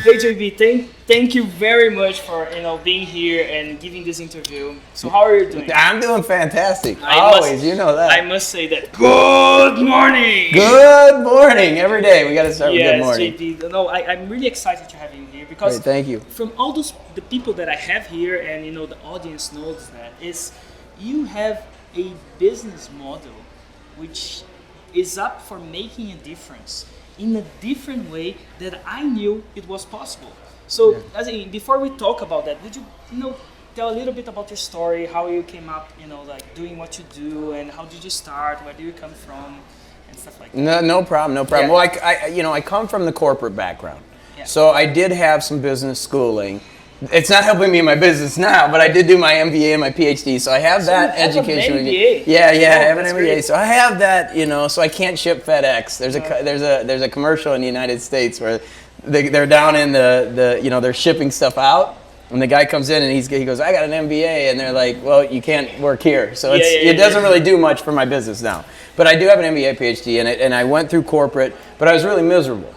Hey JB, thank you very much for being here and giving this interview. So how are you doing? I'm doing fantastic. Always, you know that. I must say that. Good morning. Good morning. Every day we got to start with good morning. Yes, JB. No, I'm really excited to have you here because thank you. From all the people that I have here, and the audience knows that is you have a business model which is up for making a difference in a different way that I knew it was possible. So, before we talk about that, would you, tell a little bit about your story, how you came up, doing what you do, and how did you start, where do you come from, and stuff like that? No problem. Yeah. Well, I come from the corporate background, yeah. So I did have some business schooling. It's not helping me in my business now, but I did do my MBA and my PhD, so I have that education. An MBA? Yeah, I have an MBA, great. so I have that. So I can't ship FedEx. There's a commercial in the United States where they're down in they're shipping stuff out, and the guy comes in and he goes, I got an MBA, and they're like, well, you can't work here, so it doesn't really do much for my business now. But I do have an MBA, PhD, and I went through corporate, but I was really miserable.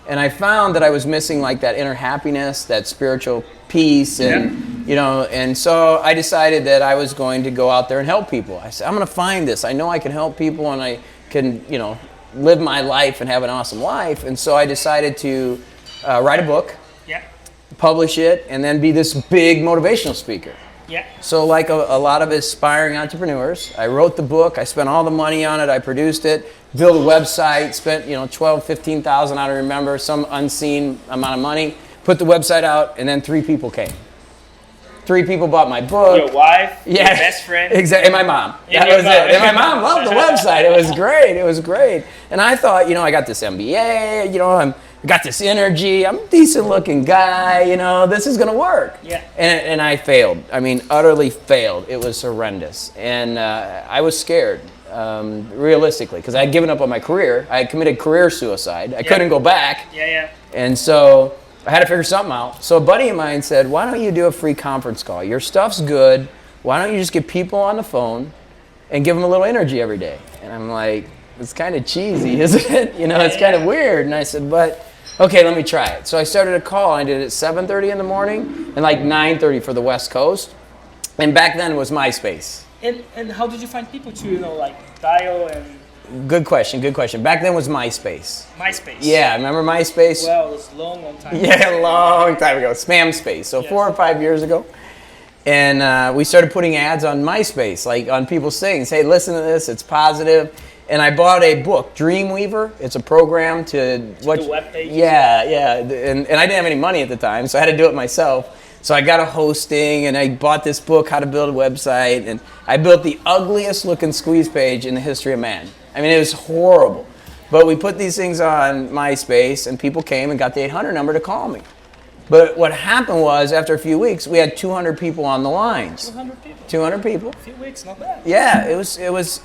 And I found that I was missing like that inner happiness, that spiritual peace, and and so I decided that I was going to go out there and help people. I said, I'm going to find this. I know I can help people, and I can live my life and have an awesome life. And so I decided to write a book, publish it, and then be this big motivational speaker. Yeah. So like a lot of aspiring entrepreneurs, I wrote the book, I spent all the money on it, I produced it, built a website, spent $12,000-$15,000, I don't remember, some unseen amount of money, put the website out, and then 3 people came. 3 people bought my book. Your wife, your best friend. Exactly, and my mom. That was it. And my mom loved the website. It was great. And I thought, I got this MBA, I got this energy, I'm a decent looking guy, this is gonna work. Yeah. And I failed. I mean, utterly failed. It was horrendous. And I was scared, realistically, because I had given up on my career. I had committed career suicide. I couldn't go back. Yeah. And so I had to figure something out. So a buddy of mine said, why don't you do a free conference call? Your stuff's good. Why don't you just get people on the phone and give them a little energy every day? And I'm like, it's kind of cheesy, isn't it? It's kind of weird. And I said, okay, let me try it. So I started a call. I did it at 7:30 in the morning and like 9:30 for the West Coast. And back then it was MySpace. And how did you find people to dial and? Good question. Back then was MySpace. MySpace. Yeah, remember MySpace? Well, it was a long time ago. Yeah, a long time ago. Spam space. So 4 or 5 years ago. And we started putting ads on MySpace, like on people's things. Hey, listen to this. It's positive. And I bought a book, Dreamweaver. It's a program to do web pages. Yeah. And I didn't have any money at the time, so I had to do it myself. So I got a hosting, and I bought this book, How to Build a Website, and I built the ugliest looking squeeze page in the history of man. I mean, it was horrible. But we put these things on MySpace, and people came and got the 800 number to call me. But what happened was, after a few weeks, we had 200 people on the lines. 200 people? 200 people. A few weeks, not bad. Yeah, it was.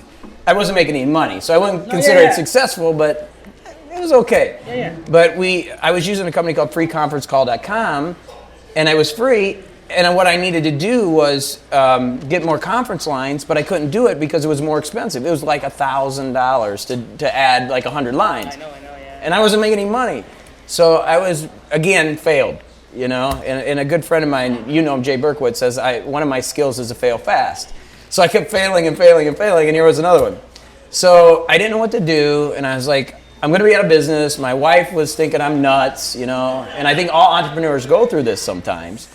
I wasn't making any money, so I wouldn't consider it successful, but it was okay. Yeah. But I was using a company called freeconferencecall.com, and it was free, and what I needed to do was get more conference lines, but I couldn't do it because it was more expensive. It was like $1,000 to add like 100 lines. I know, yeah. And I wasn't making any money. So I was, again, failed, and a good friend of mine, him, Jay Berkowitz, says one of my skills is to fail fast. So I kept failing, and here was another one. So I didn't know what to do, and I was like, I'm going to be out of business. My wife was thinking I'm nuts, and I think all entrepreneurs go through this sometimes.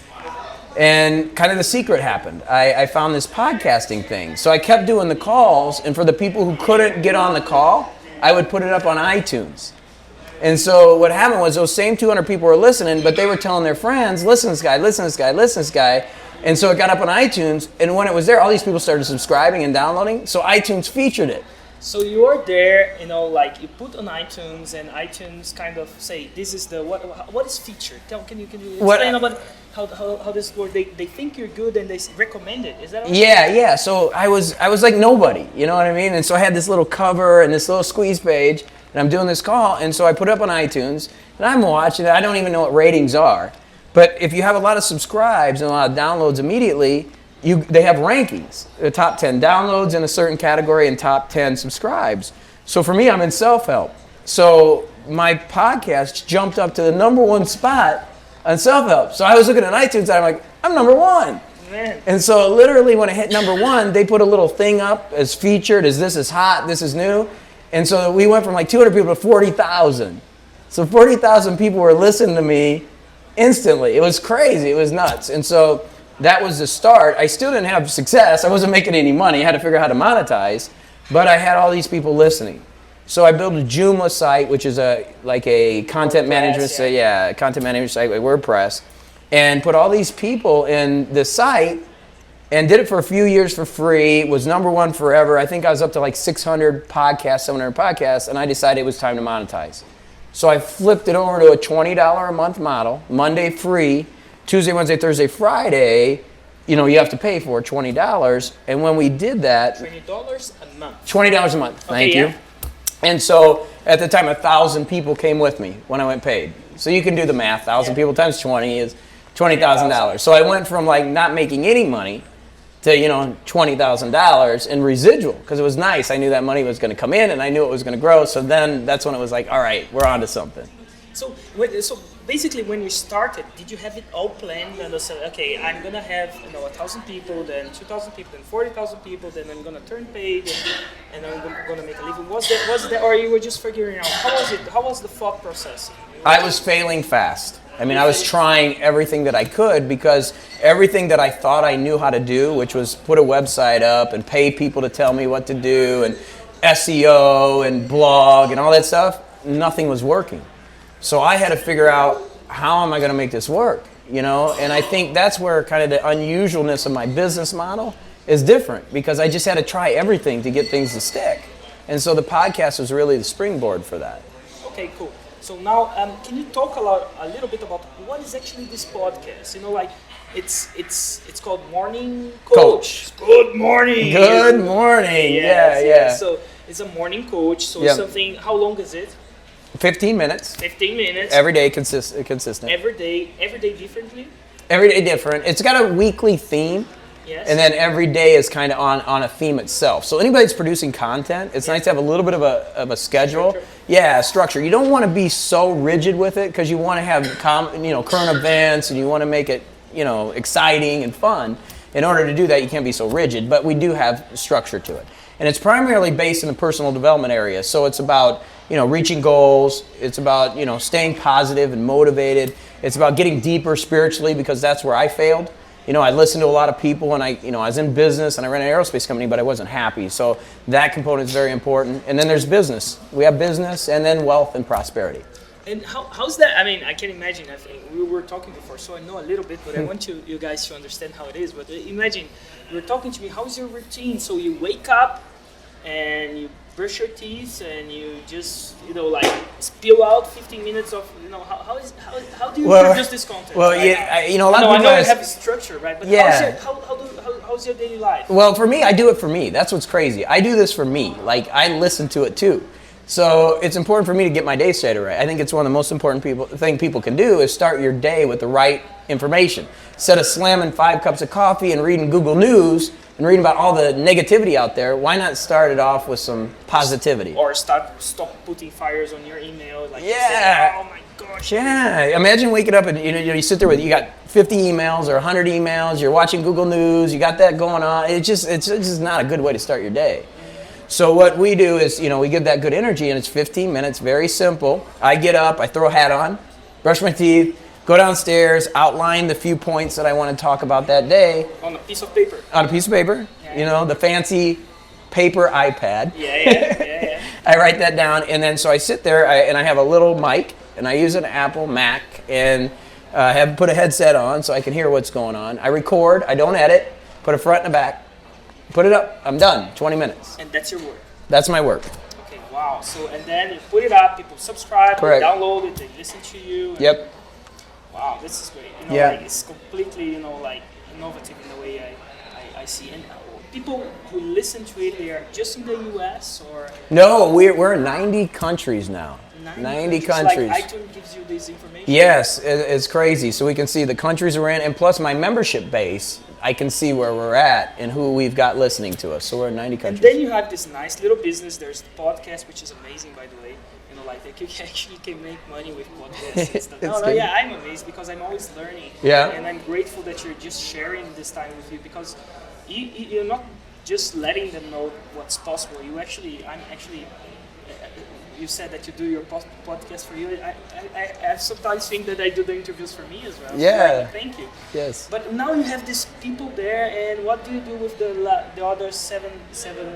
And kind of the secret happened. I found this podcasting thing. So I kept doing the calls, and for the people who couldn't get on the call, I would put it up on iTunes. And so what happened was those same 200 people were listening, but they were telling their friends, listen to this guy, listen to this guy, listen to this guy. And so it got up on iTunes, and when it was there, all these people started subscribing and downloading, so iTunes featured it. So you're there, you put on iTunes, and iTunes kind of say, this is what is featured? Can you explain about how this works? They think you're good and they recommend it. Is that right? Yeah. So I was like nobody, you know what I mean? And so I had this little cover and this little squeeze page, and I'm doing this call, and so I put it up on iTunes, and I'm watching it. I don't even know what ratings are. But if you have a lot of subscribes and a lot of downloads immediately, they have rankings. The top 10 downloads in a certain category and top 10 subscribes. So for me, I'm in self-help. So my podcast jumped up to the #1 spot on self-help. So I was looking at iTunes and I'm like, I'm number 1. Man. And so literally when I hit number 1, they put a little thing up as featured, as this is hot, this is new. And so we went from like 200 people to 40,000. So 40,000 people were listening to me instantly. It was crazy. It was nuts. And so that was the start. I still didn't have success. I wasn't making any money. I had to figure out how to monetize. But I had all these people listening. So I built a Joomla site, which is like a content management site, content management site like WordPress, and put all these people in the site and did it for a few years for free, was number 1 forever. I think I was up to like 600 podcasts, 700 podcasts, and I decided it was time to monetize. So I flipped it over to a $20 a month model, Monday free, Tuesday, Wednesday, Thursday, Friday, you have to pay for $20. And when we did that... $20 a month. $20 a month, thank you. And so at the time, 1,000 people came with me when I went paid. So you can do the math. 1,000 people times 20 is $20,000. So I went from like not making any money to, $20,000 in residual because it was nice. I knew that money was going to come in and I knew it was going to grow. So then that's when it was like, all right, we're on to something. So basically, when you started, did you have it all planned? And you said, okay, I'm gonna have 1,000 people, then 2,000 people, then 40,000 people, then I'm gonna turn paid, and I'm gonna make a living. Was that, or you were just figuring out? How was it? How was the thought process? I was failing fast. I mean, I was trying everything that I could because everything that I thought I knew how to do, which was put a website up and pay people to tell me what to do, and SEO and blog and all that stuff, nothing was working. So I had to figure out, how am I going to make this work? And I think that's where kind of the unusualness of my business model is different because I just had to try everything to get things to stick. And so the podcast was really the springboard for that. Okay, cool. So now, can you talk a little bit about what is actually this podcast? It's called Morning Coach. Good morning. Good morning. Yeah. So it's a morning coach. So something. How long is it? 15 minutes. 15 minutes. Every day consistent. Every day differently? Every day different. It's got a weekly theme. Yes. And then every day is kind of on a theme itself. So anybody that's producing content, it's nice to have a little bit of a schedule. Structure. Yeah, structure. You don't want to be so rigid with it because you want to have current events and you want to make it exciting and fun. In order to do that, you can't be so rigid, but we do have structure to it. And it's primarily based in the personal development area. So it's about reaching goals. It's about staying positive and motivated. It's about getting deeper spiritually because that's where I failed. I listened to a lot of people, and I was in business, and I ran an aerospace company, but I wasn't happy. So that component is very important. And then there's business. We have business, and then wealth and prosperity. And how's that? I mean, I can imagine. I think we were talking before, so I know a little bit, but I want you guys to understand how it is. But imagine you were talking to me. How's your routine? So you wake up and you brush your teeth and you just spill out 15 minutes of how do you produce this content? Well, right? a lot of people I know you have a structure, right? But how's your daily life? Well, for me, I do it for me. That's what's crazy. I do this for me. Like I listen to it too. So it's important for me to get my day started right. I think it's one of the most important thing people can do is start your day with the right information. Instead of slamming 5 cups of coffee and reading Google News and reading about all the negativity out there, why not start it off with some positivity? Or stop putting fires on your email. Like yeah. Oh my gosh. Yeah. Imagine waking up and you sit there with you got 50 emails or 100 emails. You're watching Google News. You got that going on. It's just not a good way to start your day. So what we do is, we give that good energy, and it's 15 minutes, very simple. I get up, I throw a hat on, brush my teeth, go downstairs, outline the few points that I want to talk about that day. On a piece of paper. On a piece of paper, the fancy paper iPad. Yeah. I write that down, and then so I sit there, and I have a little mic, and I use an Apple Mac, and have put a headset on so I can hear what's going on. I record, I don't edit, put a front and a back. Put it up. I'm done. 20 minutes. And that's your work. That's my work. Okay. Wow. So and then you put it up. People subscribe. Correct. They download it. They listen to you. Yep. Wow. This is great. It's completely innovative in the way I see. And people who listen to it, they are just in the U.S. or no? We're in 90 countries now. 90 countries. Like iTunes gives you this information. Yes, it's crazy. So we can see the countries we're in, and plus my membership base. I can see where we're at and who we've got listening to us. So we're in 90 countries. And then you have this nice little business. There's the podcast, which is amazing, by the way. like that you actually can make money with podcasts and stuff. No, good. yeah, I'm amazed because I'm always learning. Yeah. And I'm grateful that you're just sharing this time with you because you're not just letting them know what's possible. You said that you do your podcast for you. I sometimes think that I do the interviews for me as well. Yeah. So, thank you. Yes. But now you have these people there, and what do you do with the other 7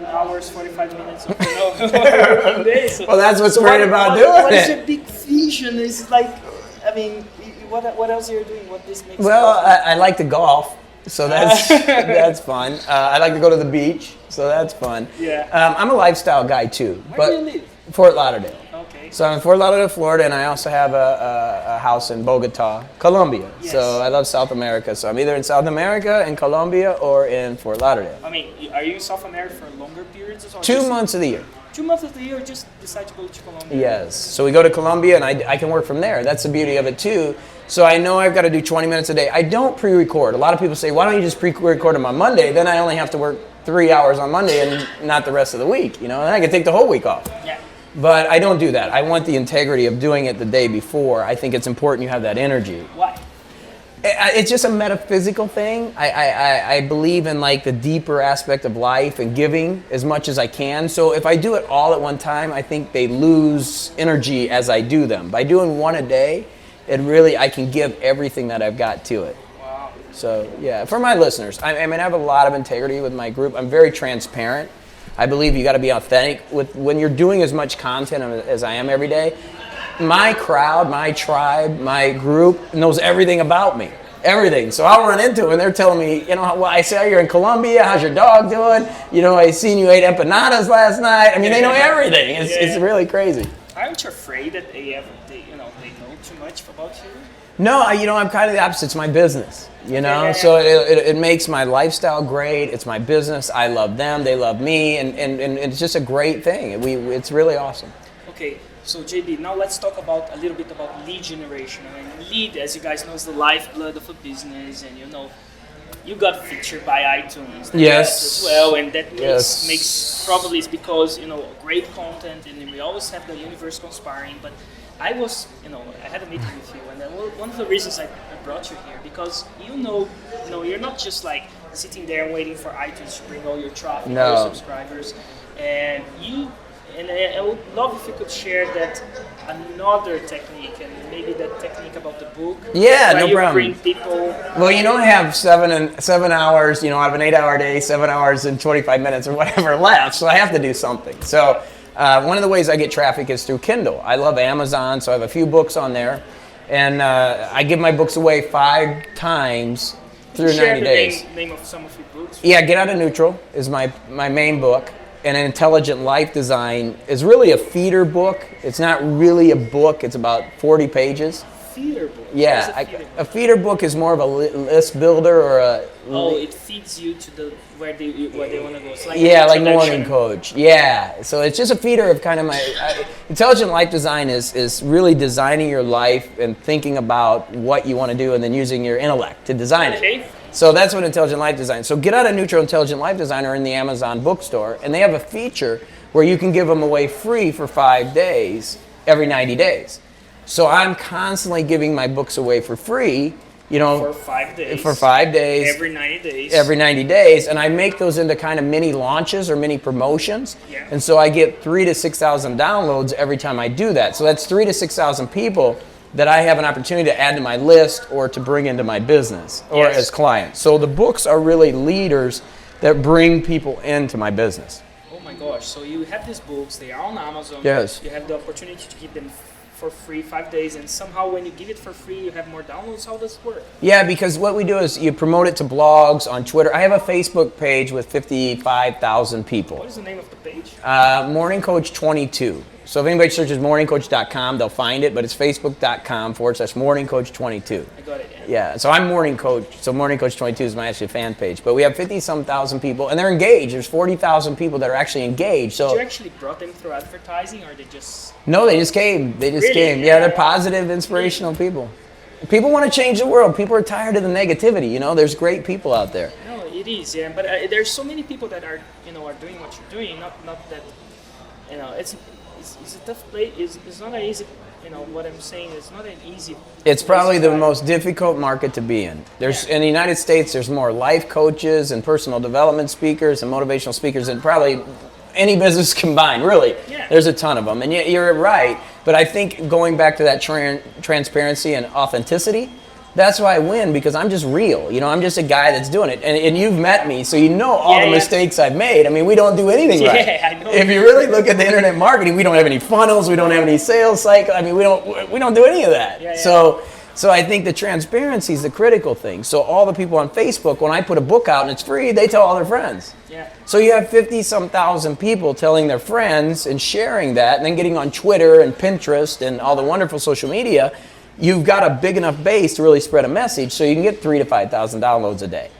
hours 45 minutes of working day? So, Well, that's what's great about doing what is it. your big vision? It's like, I mean, what else are you doing? What this makes? Well, possible? I like to golf, so that's that's fun. I like to go to the beach, so that's fun. Yeah. I'm a lifestyle guy too. Where do you live? Fort Lauderdale. Okay. So I'm in Fort Lauderdale, Florida, and I also have a house in Bogota, Colombia. Yes. So I love South America. So I'm either in South America, in Colombia, or in Fort Lauderdale. I mean, are you in South America for longer periods? Or 2 just months of the year. 2 months of the year, just decide to go to Colombia? Yes. So we go to Colombia, and I can work from there. That's the beauty of it too. So I know I've got to do 20 minutes a day. I don't pre-record. A lot of people say, why don't you just pre-record them on Monday? Then I only have to work 3 hours on Monday and not the rest of the week. And I can take the whole week off. Yeah. But I don't do that. I want the integrity of doing it the day before. I think it's important you have that energy. Why? It's just a metaphysical thing. I believe in like the deeper aspect of life and giving as much as I can. So if I do it all at one time, I think they lose energy as I do them. By doing one a day, I can give everything that I've got to it. Wow. So yeah, for my listeners, I mean, I have a lot of integrity with my group. I'm very transparent. I believe you got to be authentic when you're doing as much content as I am every day. My crowd, my tribe, my group knows everything about me, everything. So I'll run into them and they're telling me, well, I saw you're in Colombia. How's your dog doing? I seen you ate empanadas last night. I mean, they know everything. It's really crazy. Aren't you afraid that they know too much about you? No, I'm kind of the opposite. It's my business, Yeah. So it makes my lifestyle great. It's my business. I love them. They love me. And it's just a great thing. It's really awesome. Okay, so JB, now let's talk a little bit about lead generation. I mean, lead, as you guys know, is the lifeblood of a business. And you got featured by iTunes. Yes. As well. And that Yes. makes probably it's because, great content. And we always have the universe conspiring. But I had a meeting with you, and one of the reasons I brought you here because you're not just like sitting there and waiting for iTunes to bring all your traffic, all your subscribers, and I would love if you could share that another technique and maybe that technique about the book. Yeah, where no you problem. Bring people. Well, I have 7 hours. I have an 8-hour day, 7 hours and 25 minutes or whatever left, so I have to do something. So. One of the ways I get traffic is through Kindle. I love Amazon, so I have a few books on there. And I give my books away 5 times through 90 days. Name of some of your books? Yeah, Get Out of Neutral is my main book. And Intelligent Life Design is really a feeder book. It's not really a book. It's about 40 pages. Feeder book? Yeah, a feeder book is more of a list builder or a... Oh, it feeds you to where they want to go. It's like like Morning Coach. Yeah, so it's just a feeder of kind of my... Intelligent Life Design is really designing your life and thinking about what you want to do and then using your intellect to design it. So that's what Intelligent Life Design. So Get Out of Neutral, Intelligent Life Design are in the Amazon bookstore, and they have a feature where you can give them away free for 5 days every 90 days. So I'm constantly giving my books away for free, for 5 days. For 5 days. Every 90 days. Every 90 days. And I make those into kind of mini launches or mini promotions. Yeah. And so I get 3,000 to 6,000 downloads every time I do that. So that's 3,000 to 6,000 people that I have an opportunity to add to my list or to bring into my business or as clients. So the books are really leaders that bring people into my business. Oh my gosh. So you have these books, they are on Amazon. Yes. You have the opportunity to keep them for free 5 days, and somehow when you give it for free you have more downloads. How does it work? Yeah, because what we do is you promote it to blogs, on Twitter. I have a Facebook page with 55,000 people. What is the name of the page? Morning Coach 22. So if anybody searches morningcoach.com, they'll find it, but it's facebook.com/Morning Coach 22. I got it. Yeah, so I'm Morning Coach. So Morning Coach 22 is my actual fan page. But we have 50-some thousand people, and they're engaged. There's 40,000 people that are actually engaged. So did you actually brought them through advertising, or they just... No, they just came. They just came. Yeah, they're positive, inspirational people. People want to change the world. People are tired of the negativity. There's great people out there. No, it is, yeah. But there's so many people that are, are doing what you're doing. Not that, it's it's a tough place. It's not an easy. You know what I'm saying? It's not an easy. It's probably the most difficult market to be in. There's in the United States, there's more life coaches and personal development speakers and motivational speakers than probably any business combined. Really, there's a ton of them. And you're right. But I think going back to that transparency and authenticity, that's why I win, because I'm just real. You know, I'm just a guy that's doing it. And you've met me, so you know all the mistakes I've made. I mean, we don't do anything right. Yeah, I know. If you really look at the internet marketing, we don't have any funnels. We don't have any sales cycle. I mean, we don't do any of that. So I think the transparency is the critical thing. So all the people on Facebook, when I put a book out and it's free, they tell all their friends. Yeah. So you have 50-some thousand people telling their friends and sharing that, and then getting on Twitter and Pinterest and all the wonderful social media. You've got a big enough base to really spread a message, so you can get 3,000 to 5,000 downloads a day.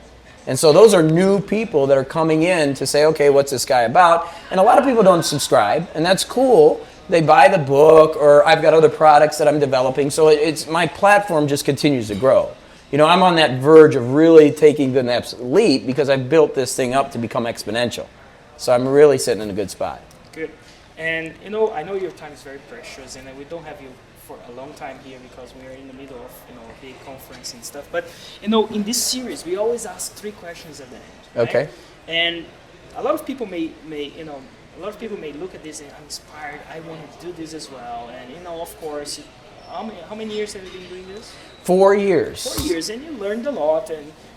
And so those are new people that are coming in to say, okay, what's this guy about? And a lot of people don't subscribe, and that's cool. They buy the book, or I've got other products that I'm developing. So it's my platform just continues to grow. You know, I'm on that verge of really taking the next leap, because I've built this thing up to become exponential. So I'm really sitting in a good spot. Good. And you know, I know your time is very precious, and we don't have you for a long time here because we are in the middle of, you know, a big conference and stuff. But you know, in this series, we always ask 3 questions at the end. Right? Okay. And a lot of people may look at this and I'm inspired. I want to do this as well. And you know, of course, how many years have you been doing this? 4 years. 4 years, and you learned a lot.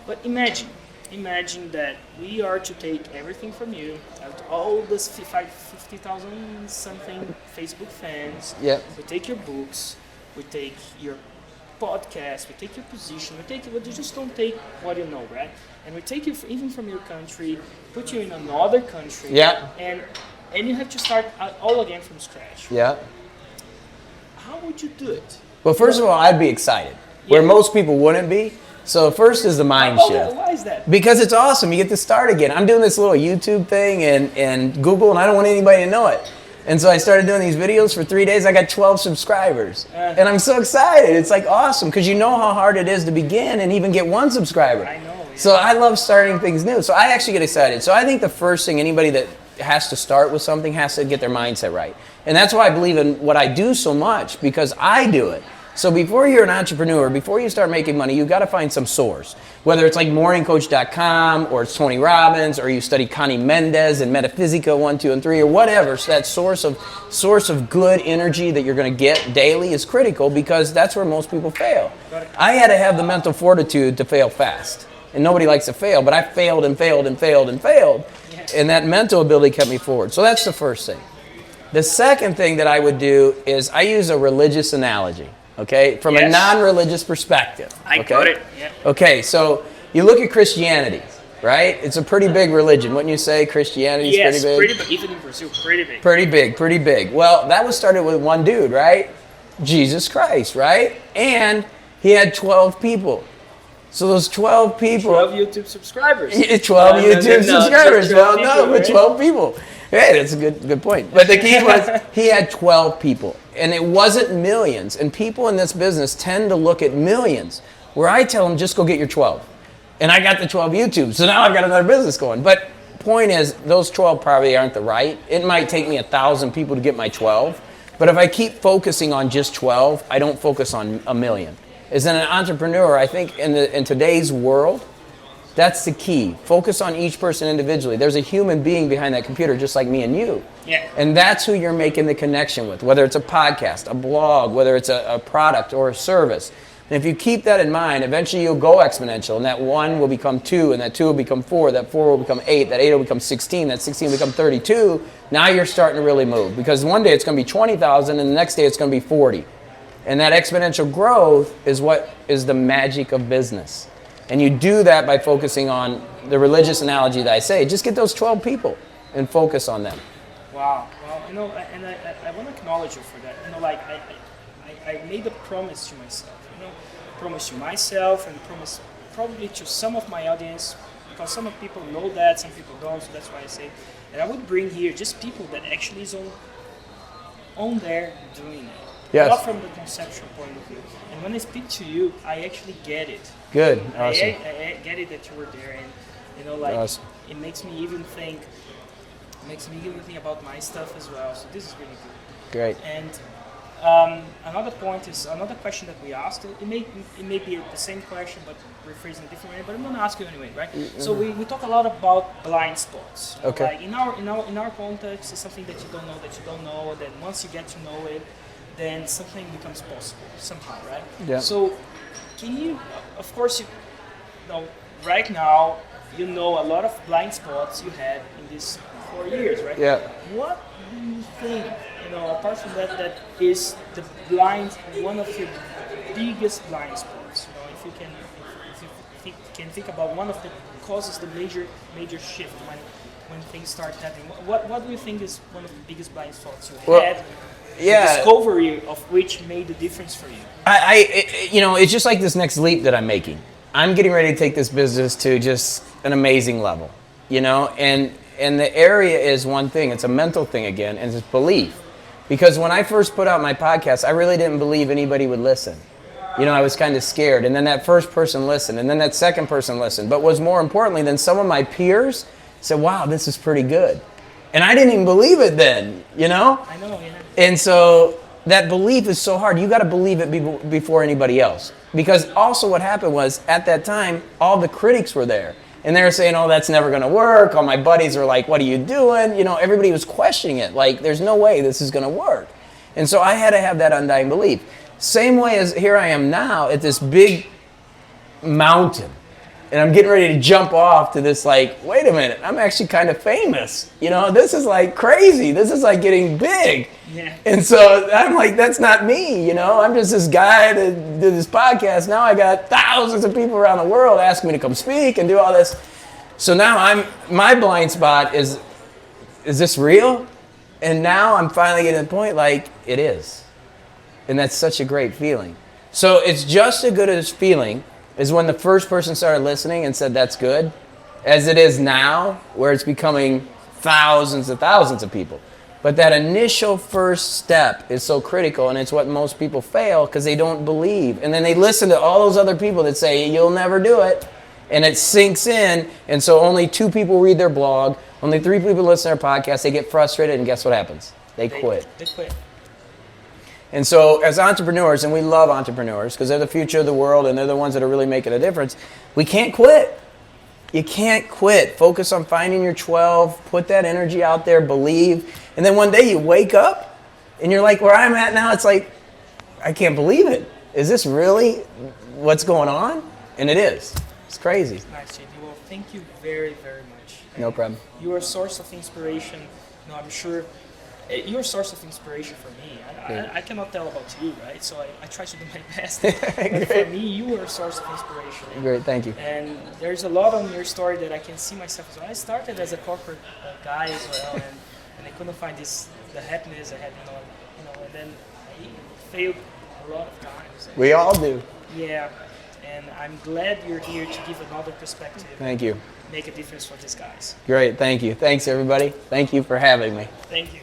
But imagine that we are to take everything from you, all this 50,000 something Facebook fans. Yep. We take your books, we take your podcast, we take your position, we just don't take what you know, right? And we take you even from your country, put you in another country. Yeah. And you have to start all again from scratch. Yeah. How would you do it? Well, first of all, I'd be excited, where most people wouldn't be. So first is the mind shift. Why is that? Because it's awesome. You get to start again. I'm doing this little YouTube thing and Google, and I don't want anybody to know it. And so I started doing these videos for 3 days. I got 12 subscribers. And I'm so excited. It's like awesome, because you know how hard it is to begin and even get 1 subscriber. I know. Yeah. So I love starting things new. So I actually get excited. So I think the first thing, anybody that has to start with something has to get their mindset right. And that's why I believe in what I do so much, because I do it. So before you're an entrepreneur, before you start making money, you've got to find some source. Whether it's like morningcoach.com, or it's Tony Robbins, or you study Connie Mendez and Metaphysica 1, 2, and 3, or whatever. So that source of good energy that you're going to get daily is critical, because that's where most people fail. I had to have the mental fortitude to fail fast. And nobody likes to fail, but I failed and failed and failed and failed. And that mental ability kept me forward. So that's the first thing. The second thing that I would do is I use a religious analogy. Okay, from a non-religious perspective. I got it. Yeah. Okay, so you look at Christianity, right? It's a pretty big religion, wouldn't you say? Christianity is pretty big? Yes, pretty big. Even in Brazil, pretty big. Pretty big. Well, that was started with one dude, right? Jesus Christ, right? And he had 12 people. So those 12 people... 12 YouTube subscribers. 12 YouTube subscribers. Well, no, but 12 people. Hey, that's a good point. But the key was he had 12 people, and it wasn't millions. And people in this business tend to look at millions, where I tell them, just go get your 12. And I got the 12 YouTube, so now I've got another business going. But point is, those 12 probably aren't the right. It might take me 1,000 people to get my 12. But if I keep focusing on just 12, I don't focus on a million. As an entrepreneur, I think in today's world, that's the key. Focus on each person individually. There's a human being behind that computer, just like me and you. Yeah. And that's who you're making the connection with, whether it's a podcast, a blog, whether it's a product or a service. And if you keep that in mind, eventually you'll go exponential, and that 1 will become 2, and that 2 will become 4, that 4 will become 8, that 8 will become 16, that 16 will become 32. Now you're starting to really move, because one day it's going to be 20,000, and the next day it's going to be 40. And that exponential growth is what is the magic of business. And you do that by focusing on the religious analogy that I say. Just get those 12 people and focus on them. Wow. Well, you know, and I want to acknowledge you for that. You know, like I made a promise to myself. You know, promise to myself and promise probably to some of my audience, because some of people know that, some people don't. So that's why I say that I would bring here just people that actually is on there doing it. Yes. Not from the conceptual point of view. And when I speak to you, I actually get it. Good. Awesome. I get it that you were there, and you know, like awesome. It makes me even think about my stuff as well. So this is really good. Great. And another point is another question that we asked. It may be the same question, but rephrased in a different way. But I'm going to ask you anyway, right? Mm-hmm. So we talk a lot about blind spots. Okay. Like in our context, it's something that you don't know. Then once you get to know it, then something becomes possible somehow, right? Yeah. So can you? Of course, you know right now you know a lot of blind spots you had in these 4 years, right? Yeah. What do you think? Apart from that is one of your biggest blind spots. If you can think about one of the causes the major shift when things start happening. What do you think is one of the biggest blind spots you had? Yeah. The discovery of which made the difference for you. It's just like this next leap that I'm making. I'm getting ready to take this business to just an amazing level, and the area is one thing. It's a mental thing again, and it's belief. Because when I first put out my podcast, I really didn't believe anybody would listen. I was kind of scared. And then that first person listened, and then that second person listened. But what's more importantly, then some of my peers said, wow, this is pretty good. And I didn't even believe it then, I know, yeah. And so that belief is so hard. You got to believe it before anybody else. Because also what happened was, at that time, all the critics were there. And they were saying, oh, that's never going to work. All my buddies are like, what are you doing? Everybody was questioning it. Like, there's no way this is going to work. And so I had to have that undying belief. Same way as here I am now at this big mountain. And I'm getting ready to jump off to this, like, wait a minute, I'm actually kind of famous. This is like crazy. This is like getting big. Yeah. And so I'm like, that's not me, I'm just this guy that did this podcast. Now I got thousands of people around the world asking me to come speak and do all this. So now my blind spot is this real? And now I'm finally getting to the point, like, it is. And that's such a great feeling. So it's just as good as feeling is when the first person started listening and said that's good, as it is now, where it's becoming thousands and thousands of people. But that initial first step is so critical, and it's what most people fail because they don't believe. And then they listen to all those other people that say, you'll never do it. And it sinks in, and so only 2 people read their blog, only 3 people listen to their podcast, they get frustrated, and guess what happens? They quit. They quit. And so as entrepreneurs, and we love entrepreneurs because they're the future of the world and they're the ones that are really making a difference, we can't quit. You can't quit. Focus on finding your 12, put that energy out there, believe. And then one day you wake up and you're like, where I'm at now, it's like, I can't believe it. Is this really what's going on? And it is. It's crazy. Nice, JB. Well, thank you very, very much. No problem. You are a source of inspiration. I'm sure you're a source of inspiration for me. I cannot tell about you, right? So I try to do my best. But for me, you are a source of inspiration. Great, thank you. And there's a lot on your story that I can see myself as well. I started as a corporate guy as well, and I couldn't find the happiness I had, and then I failed a lot of times. We all do. Yeah, and I'm glad you're here to give another perspective. Thank you. Make a difference for these guys. Great, thank you. Thanks, everybody. Thank you for having me. Thank you.